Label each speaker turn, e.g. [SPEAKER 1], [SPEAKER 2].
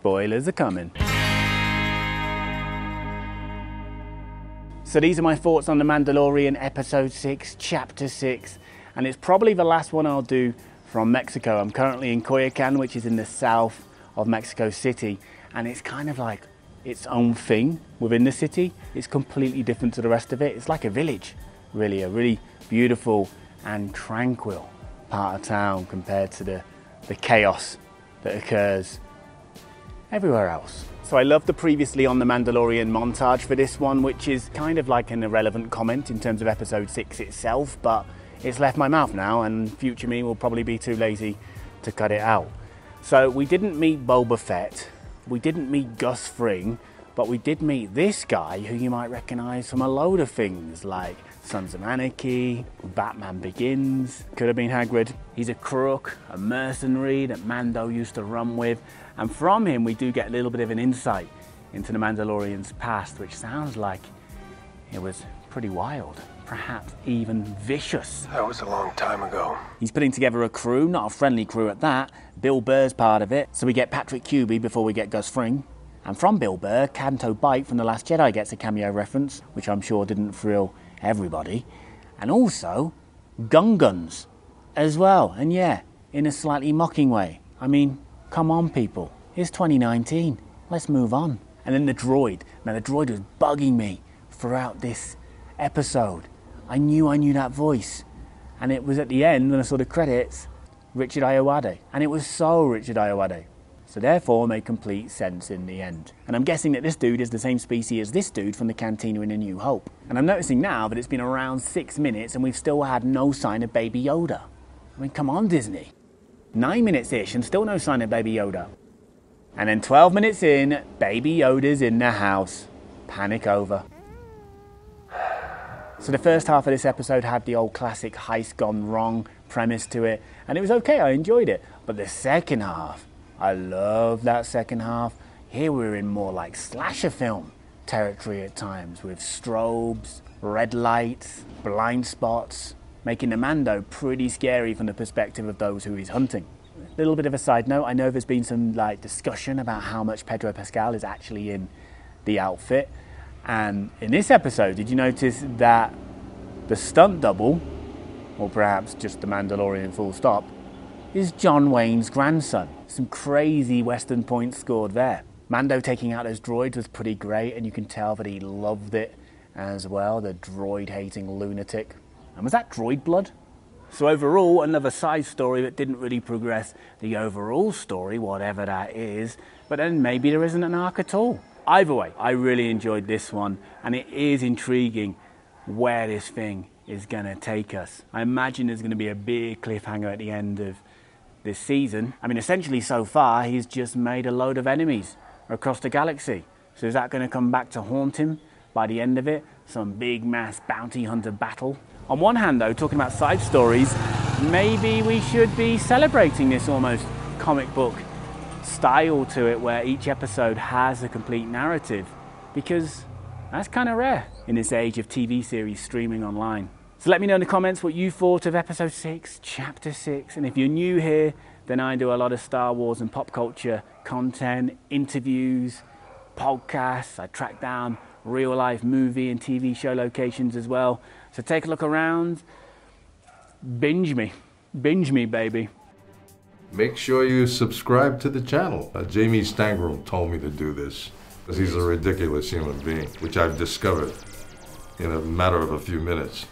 [SPEAKER 1] Spoilers are coming. So these are my thoughts on The Mandalorian Episode 6, Chapter 6, and it's probably the last one I'll do from Mexico. I'm currently in Coyoacan, which is in the south of Mexico City, and it's kind of like its own thing within the city. It's completely different to the rest of it. It's like a village, really, a really beautiful and tranquil part of town compared to the chaos that occurs everywhere else. So I love the previously on The Mandalorian montage for this one, which is kind of like an irrelevant comment in terms of episode 6 itself, but it's left my mouth now and future me will probably be too lazy to cut it out. So we didn't meet Boba Fett, we didn't meet Gus Fring, but we did meet this guy who you might recognize from a load of things like Sons of Anarchy, Batman Begins, could have been Hagrid. He's a crook, a mercenary that Mando used to run with, and from him we do get a little bit of an insight into the Mandalorian's past, which sounds like it was pretty wild, perhaps even vicious.
[SPEAKER 2] That was a long time ago.
[SPEAKER 1] He's putting together a crew, not a friendly crew at that. Bill Burr's part of it, so we get Patrick Cuby before we get Gus Fring. And from Bill Burr, Canto Bight from The Last Jedi gets a cameo reference, which I'm sure didn't thrill everybody. And also, Gungans as well. And yeah, in a slightly mocking way. I mean, come on people, it's 2019, let's move on. And then the droid. Now the droid was bugging me throughout this episode. I knew that voice. And it was at the end, when I saw the credits, Richard Ayoade. And it was so Richard Ayoade. So therefore, it made complete sense in the end. And I'm guessing that this dude is the same species as this dude from the Cantina in A New Hope. And I'm noticing now that it's been around 6 minutes and we've still had no sign of Baby Yoda. I mean, come on, Disney. 9 minutes-ish and still no sign of Baby Yoda. And then 12 minutes in, Baby Yoda's in the house. Panic over. So the first half of this episode had the old classic heist gone wrong premise to it, and it was okay, I enjoyed it. But the second half, I love that second half. Here we're in more like slasher film territory at times, with strobes, red lights, blind spots, making the Mando pretty scary from the perspective of those who he's hunting. A little bit of a side note, I know there's been some discussion about how much Pedro Pascal is actually in the outfit. And in this episode, did you notice that the stunt double, or perhaps just the Mandalorian full stop, is John Wayne's grandson? Some crazy Western points scored there. Mando taking out those droids was pretty great, and you can tell that he loved it as well, the droid-hating lunatic. And was that droid blood? So overall, another side story that didn't really progress the overall story, whatever that is, but then maybe there isn't an arc at all. Either way, I really enjoyed this one, and it is intriguing where this thing is going to take us. I imagine there's going to be a big cliffhanger at the end of this season. I mean, essentially so far, he's just made a load of enemies across the galaxy. So is that going to come back to haunt him by the end of it? Some big mass bounty hunter battle? On one hand, though, talking about side stories, maybe we should be celebrating this almost comic book style to it, where each episode has a complete narrative, because that's kind of rare in this age of TV series streaming online. So let me know in the comments what you thought of episode 6, chapter 6, and if you're new here, then I do a lot of Star Wars and pop culture content, interviews, podcasts. I track down real life movie and TV show locations as well. So take a look around, binge me, baby.
[SPEAKER 2] Make sure you subscribe to the channel. Jamie Stangram told me to do this because he's a ridiculous human being, which I've discovered in a matter of a few minutes.